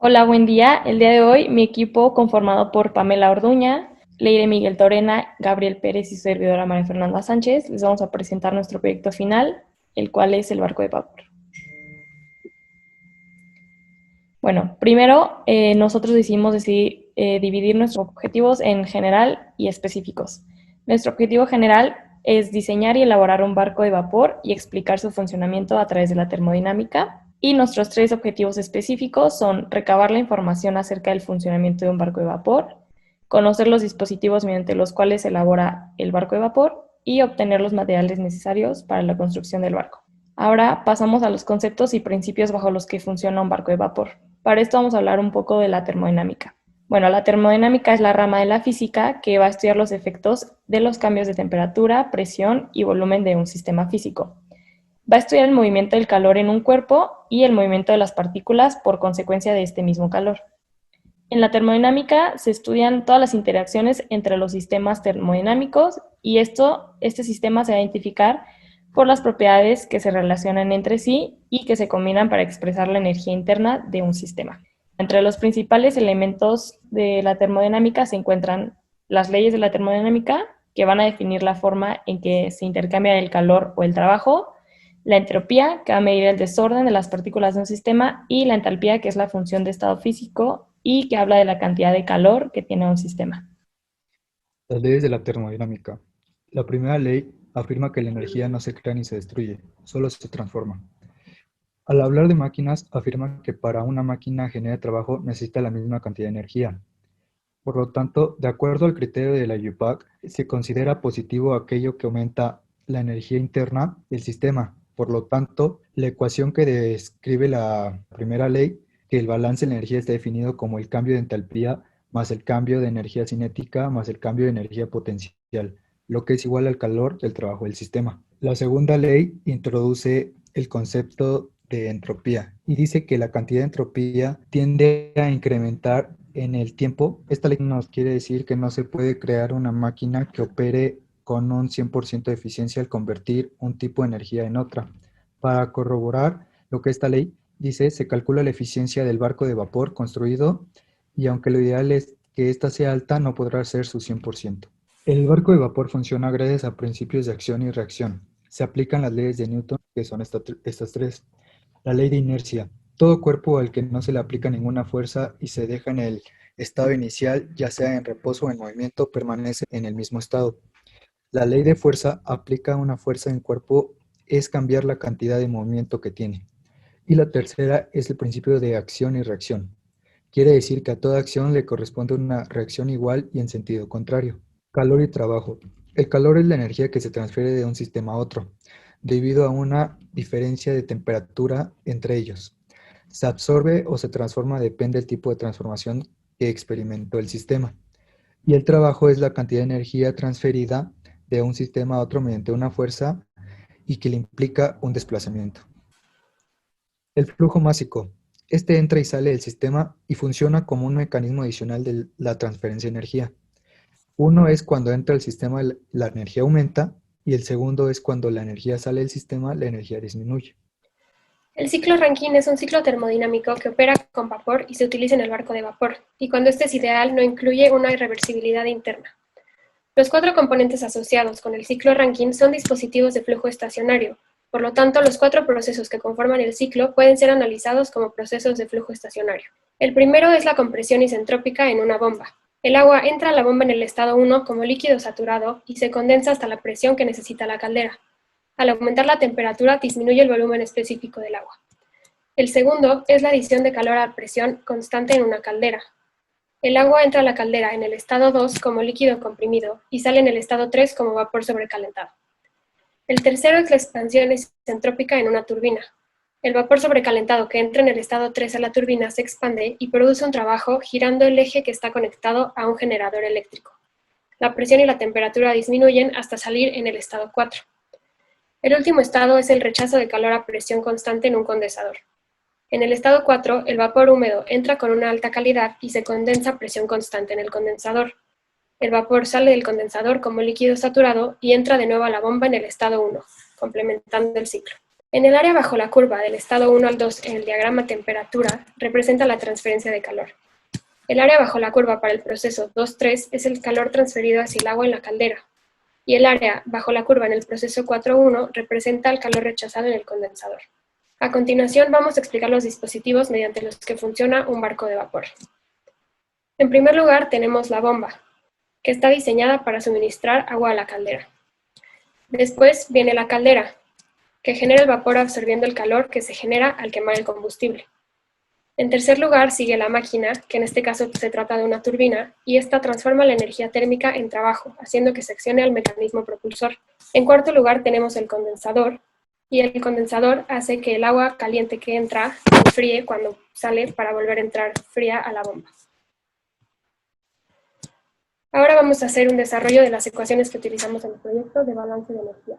Hola, buen día. El día de hoy mi equipo conformado por Pamela Orduña, Leire Miguel Torena, Gabriel Pérez y su servidora María Fernanda Sánchez les vamos a presentar nuestro proyecto final, el cual es el barco de vapor. Bueno, primero nosotros decidimos dividir nuestros objetivos en general y específicos. Nuestro objetivo general es diseñar y elaborar un barco de vapor y explicar su funcionamiento a través de la termodinámica. Y nuestros tres objetivos específicos son recabar la información acerca del funcionamiento de un barco de vapor, conocer los dispositivos mediante los cuales se elabora el barco de vapor y obtener los materiales necesarios para la construcción del barco. Ahora pasamos a los conceptos y principios bajo los que funciona un barco de vapor. Para esto vamos a hablar un poco de la termodinámica. Bueno, la termodinámica es la rama de la física que va a estudiar los efectos de los cambios de temperatura, presión y volumen de un sistema físico. Va a estudiar el movimiento del calor en un cuerpo y el movimiento de las partículas por consecuencia de este mismo calor. En la termodinámica se estudian todas las interacciones entre los sistemas termodinámicos y este sistema se va a identificar por las propiedades que se relacionan entre sí y que se combinan para expresar la energía interna de un sistema. Entre los principales elementos de la termodinámica se encuentran las leyes de la termodinámica, que van a definir la forma en que se intercambia el calor o el trabajo, la entropía, que va a medir el desorden de las partículas de un sistema, y la entalpía, que es la función de estado físico y que habla de la cantidad de calor que tiene un sistema. Las leyes de la termodinámica. La primera ley afirma que la energía no se crea ni se destruye, solo se transforma. Al hablar de máquinas, afirma que para una máquina genere trabajo necesita la misma cantidad de energía. Por lo tanto, de acuerdo al criterio de la UPAC, se considera positivo aquello que aumenta la energía interna del sistema. Por lo tanto, la ecuación que describe la primera ley, que el balance de energía está definido como el cambio de entalpía más el cambio de energía cinética más el cambio de energía potencial, lo que es igual al calor del trabajo del sistema. La segunda ley introduce el concepto de entropía y dice que la cantidad de entropía tiende a incrementar en el tiempo. Esta ley nos quiere decir que no se puede crear una máquina que opere con un 100% de eficiencia al convertir un tipo de energía en otra. Para corroborar lo que esta ley dice, se calcula la eficiencia del barco de vapor construido y aunque lo ideal es que ésta sea alta, no podrá ser su 100%. El barco de vapor funciona gracias a principios de acción y reacción. Se aplican las leyes de Newton, que son estas tres. La ley de inercia. Todo cuerpo al que no se le aplica ninguna fuerza y se deja en el estado inicial, ya sea en reposo o en movimiento, permanece en el mismo estado. La ley de fuerza aplica una fuerza en cuerpo es cambiar la cantidad de movimiento que tiene. Y la tercera es el principio de acción y reacción. Quiere decir que a toda acción le corresponde una reacción igual y en sentido contrario. Calor y trabajo. El calor es la energía que se transfiere de un sistema a otro, debido a una diferencia de temperatura entre ellos. Se absorbe o se transforma depende del tipo de transformación que experimentó el sistema. Y el trabajo es la cantidad de energía transferida de un sistema a otro mediante una fuerza y que le implica un desplazamiento. El flujo másico. Este entra y sale del sistema y funciona como un mecanismo adicional de la transferencia de energía. Uno es cuando entra el sistema la energía aumenta y el segundo es cuando la energía sale del sistema, la energía disminuye. El ciclo Rankine es un ciclo termodinámico que opera con vapor y se utiliza en el barco de vapor, y cuando este es ideal no incluye una irreversibilidad interna. Los cuatro componentes asociados con el ciclo Rankine son dispositivos de flujo estacionario. Por lo tanto, los cuatro procesos que conforman el ciclo pueden ser analizados como procesos de flujo estacionario. El primero es la compresión isentrópica en una bomba. El agua entra a la bomba en el estado 1 como líquido saturado y se condensa hasta la presión que necesita la caldera. Al aumentar la temperatura, disminuye el volumen específico del agua. El segundo es la adición de calor a presión constante en una caldera. El agua entra a la caldera en el estado 2 como líquido comprimido y sale en el estado 3 como vapor sobrecalentado. El tercero es la expansión isentrópica en una turbina. El vapor sobrecalentado que entra en el estado 3 a la turbina se expande y produce un trabajo girando el eje que está conectado a un generador eléctrico. La presión y la temperatura disminuyen hasta salir en el estado 4. El último estado es el rechazo de calor a presión constante en un condensador. En el estado 4, el vapor húmedo entra con una alta calidad y se condensa a presión constante en el condensador. El vapor sale del condensador como líquido saturado y entra de nuevo a la bomba en el estado 1, complementando el ciclo. En el área bajo la curva del estado 1 al 2 en el diagrama temperatura representa la transferencia de calor. El área bajo la curva para el proceso 2-3 es el calor transferido hacia el agua en la caldera, y el área bajo la curva en el proceso 4-1 representa el calor rechazado en el condensador. A continuación vamos a explicar los dispositivos mediante los que funciona un barco de vapor. En primer lugar tenemos la bomba, que está diseñada para suministrar agua a la caldera. Después viene la caldera, que genera el vapor absorbiendo el calor que se genera al quemar el combustible. En tercer lugar sigue la máquina, que en este caso se trata de una turbina, y esta transforma la energía térmica en trabajo, haciendo que se accione al mecanismo propulsor. En cuarto lugar tenemos el condensador, y el condensador hace que el agua caliente que entra se enfríe cuando sale para volver a entrar fría a la bomba. Ahora vamos a hacer un desarrollo de las ecuaciones que utilizamos en el proyecto de balance de energía.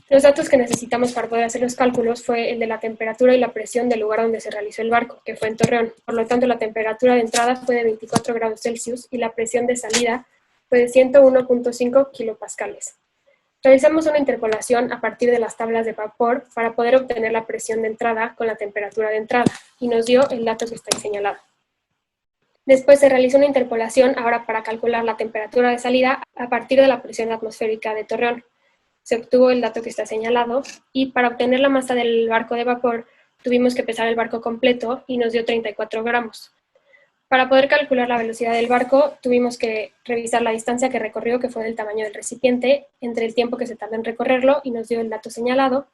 Los datos que necesitamos para poder hacer los cálculos fue el de la temperatura y la presión del lugar donde se realizó el barco, que fue en Torreón. Por lo tanto, la temperatura de entrada fue de 24 grados Celsius y la presión de salida fue de 101.5 kilopascales. Realizamos una interpolación a partir de las tablas de vapor para poder obtener la presión de entrada con la temperatura de entrada y nos dio el dato que está ahí señalado. Después se realizó una interpolación ahora para calcular la temperatura de salida a partir de la presión atmosférica de Torreón. Se obtuvo el dato que está señalado y para obtener la masa del barco de vapor tuvimos que pesar el barco completo y nos dio 34 gramos. Para poder calcular la velocidad del barco tuvimos que revisar la distancia que recorrió, que fue del tamaño del recipiente, entre el tiempo que se tardó en recorrerlo y nos dio el dato señalado.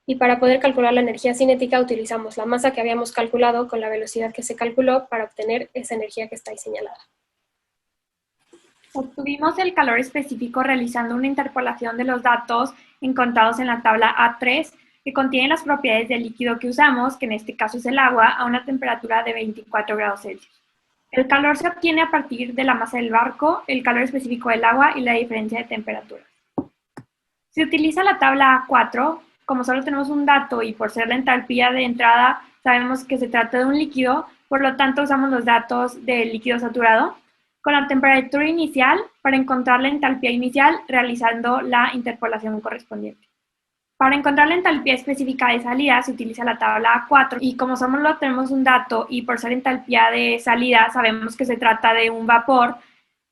Y para poder calcular la energía cinética utilizamos la masa que habíamos calculado con la velocidad que se calculó para obtener esa energía que está ahí señalada. Obtuvimos el calor específico realizando una interpolación de los datos encontrados en la tabla A3, que contiene las propiedades del líquido que usamos, que en este caso es el agua, a una temperatura de 24 grados Celsius. El calor se obtiene a partir de la masa del barco, el calor específico del agua y la diferencia de temperaturas. Se utiliza la tabla A4, como solo tenemos un dato y por ser la entalpía de entrada sabemos que se trata de un líquido, por lo tanto usamos los datos del líquido saturado, con la temperatura inicial para encontrar la entalpía inicial realizando la interpolación correspondiente. Para encontrar la entalpía específica de salida se utiliza la tabla A4 y como solo tenemos un dato y por ser entalpía de salida sabemos que se trata de un vapor,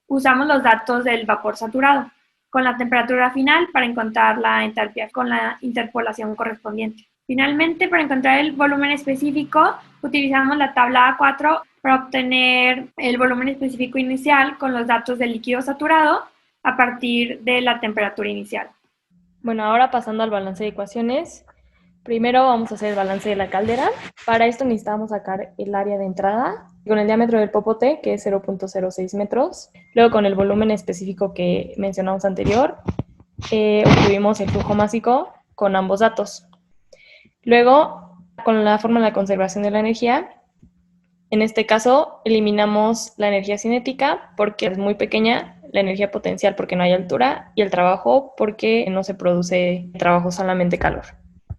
usamos los datos del vapor saturado con la temperatura final para encontrar la entalpía con la interpolación correspondiente. Finalmente, para encontrar el volumen específico, utilizamos la tabla A4 para obtener el volumen específico inicial con los datos del líquido saturado a partir de la temperatura inicial. Bueno, ahora pasando al balance de ecuaciones, primero vamos a hacer el balance de la caldera. Para esto necesitamos sacar el área de entrada con el diámetro del popote, que es 0.06 metros. Luego con el volumen específico que mencionamos anterior, obtuvimos el flujo másico con ambos datos. Luego, con la fórmula de conservación de la energía, en este caso eliminamos la energía cinética porque es muy pequeña, la energía potencial porque no hay altura y el trabajo porque no se produce trabajo, solamente calor.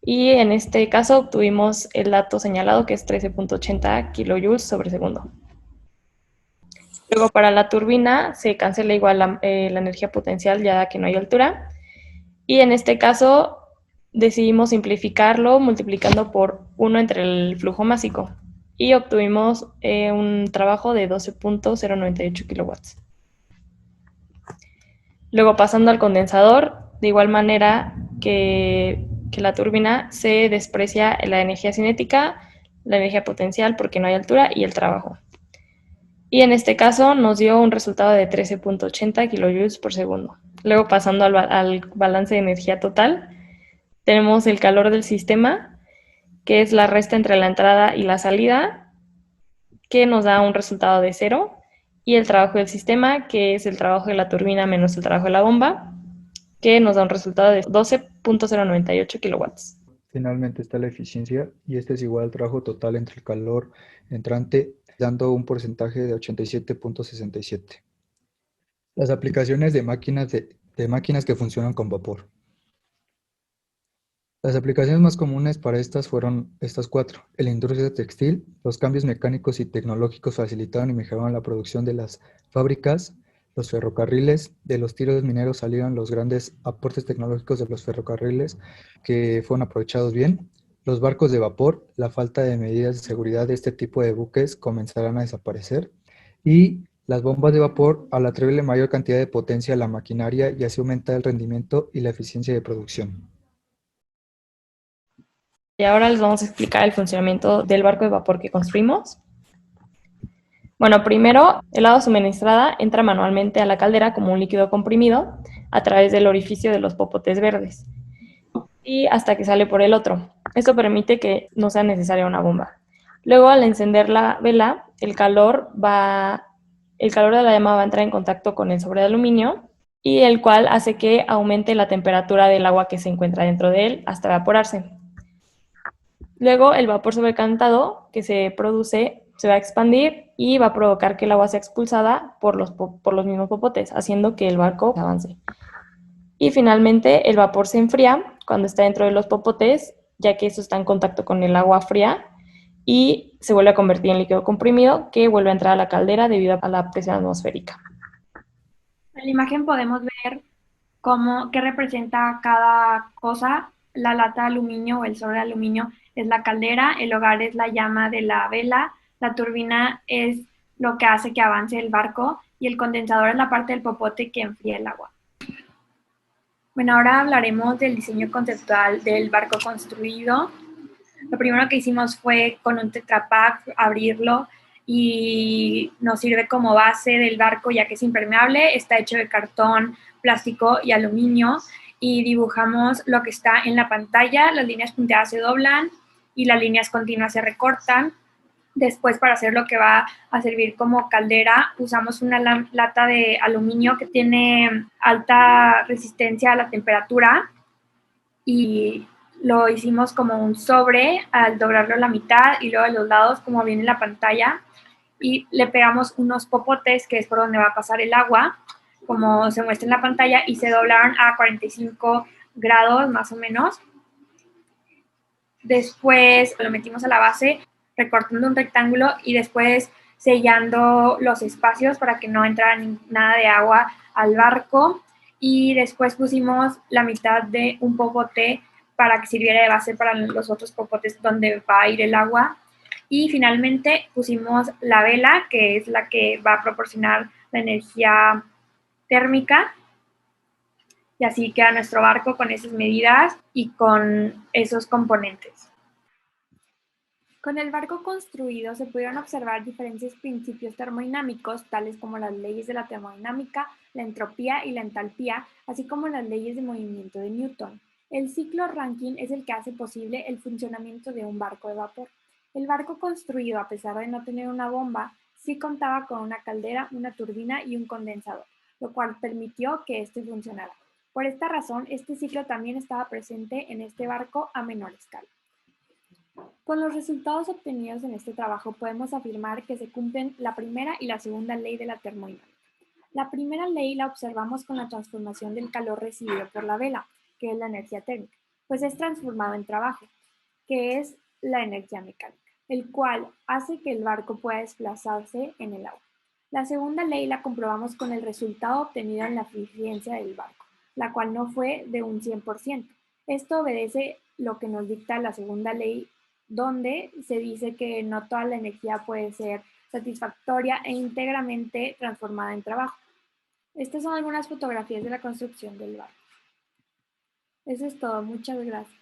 Y en este caso obtuvimos el dato señalado que es 13.80 kilojoules sobre segundo. Luego para la turbina se cancela igual la energía potencial ya que no hay altura. Y en este caso decidimos simplificarlo multiplicando por 1 entre el flujo másico y obtuvimos un trabajo de 12.098 kilowatts. Luego pasando al condensador, de igual manera que la turbina, se desprecia la energía cinética, la energía potencial porque no hay altura y el trabajo. Y en este caso nos dio un resultado de 13.80 kilojoules por segundo. Luego pasando al balance de energía total, tenemos el calor del sistema, que es la resta entre la entrada y la salida, que nos da un resultado de 0, y el trabajo del sistema, que es el trabajo de la turbina menos el trabajo de la bomba, que nos da un resultado de 12.098 kilowatts. Finalmente está la eficiencia, y este es igual al trabajo total entre el calor entrante, dando un porcentaje de 87.67. Las aplicaciones de máquinas que funcionan con vapor. Las aplicaciones más comunes para estas fueron estas 4. En la industria textil, los cambios mecánicos y tecnológicos facilitaron y mejoraron la producción de las fábricas. los ferrocarriles. De los tiros mineros salieron los grandes aportes tecnológicos de los ferrocarriles que fueron aprovechados bien. Los barcos de vapor, la falta de medidas de seguridad de este tipo de buques comenzarán a desaparecer. Y las bombas de vapor, al atribuirle mayor cantidad de potencia a la maquinaria y así aumentar el rendimiento y la eficiencia de producción. Y ahora les vamos a explicar el funcionamiento del barco de vapor que construimos. Bueno, primero, el agua suministrada entra manualmente a la caldera como un líquido comprimido a través del orificio de los popotes verdes y hasta que sale por el otro. Esto permite que no sea necesaria una bomba. Luego, al encender la vela, el calor de la llama va a entrar en contacto con el sobre de aluminio y el cual hace que aumente la temperatura del agua que se encuentra dentro de él hasta evaporarse. Luego, el vapor sobrecalentado que se produce se va a expandir y va a provocar que el agua sea expulsada por los mismos popotes, haciendo que el barco avance. Y finalmente, el vapor se enfría cuando está dentro de los popotes, ya que eso está en contacto con el agua fría y se vuelve a convertir en líquido comprimido que vuelve a entrar a la caldera debido a la presión atmosférica. En la imagen podemos ver qué representa cada cosa. La lata de aluminio o el sobre de aluminio es la caldera, el hogar es la llama de la vela, la turbina es lo que hace que avance el barco y el condensador es la parte del popote que enfría el agua. Bueno, ahora hablaremos del diseño conceptual del barco construido. Lo primero que hicimos fue con un Tetra Pak abrirlo y nos sirve como base del barco ya que es impermeable, está hecho de cartón, plástico y aluminio y dibujamos lo que está en la pantalla, las líneas punteadas se doblan y las líneas continuas se recortan. Después, para hacer lo que va a servir como caldera, usamos una lata de aluminio que tiene alta resistencia a la temperatura y lo hicimos como un sobre al doblarlo a la mitad y luego a los lados, como viene en la pantalla, y le pegamos unos popotes, que es por donde va a pasar el agua, como se muestra en la pantalla, y se doblaron a 45 grados más o menos. Después lo metimos a la base, recortando un rectángulo y después sellando los espacios para que no entrara nada de agua al barco. Y después pusimos la mitad de un popote para que sirviera de base para los otros popotes donde va a ir el agua. Y finalmente pusimos la vela, que es la que va a proporcionar la energía térmica. Y así queda nuestro barco con esas medidas y con esos componentes. Con el barco construido se pudieron observar diferentes principios termodinámicos, tales como las leyes de la termodinámica, la entropía y la entalpía, así como las leyes de movimiento de Newton. El ciclo Rankine es el que hace posible el funcionamiento de un barco de vapor. El barco construido, a pesar de no tener una bomba, sí contaba con una caldera, una turbina y un condensador, lo cual permitió que éste funcionara. Por esta razón, este ciclo también estaba presente en este barco a menor escala. Con los resultados obtenidos en este trabajo podemos afirmar que se cumplen la primera y la segunda ley de la termodinámica. La primera ley la observamos con la transformación del calor recibido por la vela, que es la energía térmica, pues es transformado en trabajo, que es la energía mecánica, el cual hace que el barco pueda desplazarse en el agua. La segunda ley la comprobamos con el resultado obtenido en la eficiencia del barco, la cual no fue de un 100%. Esto obedece lo que nos dicta la segunda ley, donde se dice que no toda la energía puede ser satisfactoria e íntegramente transformada en trabajo. Estas son algunas fotografías de la construcción del barco. Eso es todo. Muchas gracias.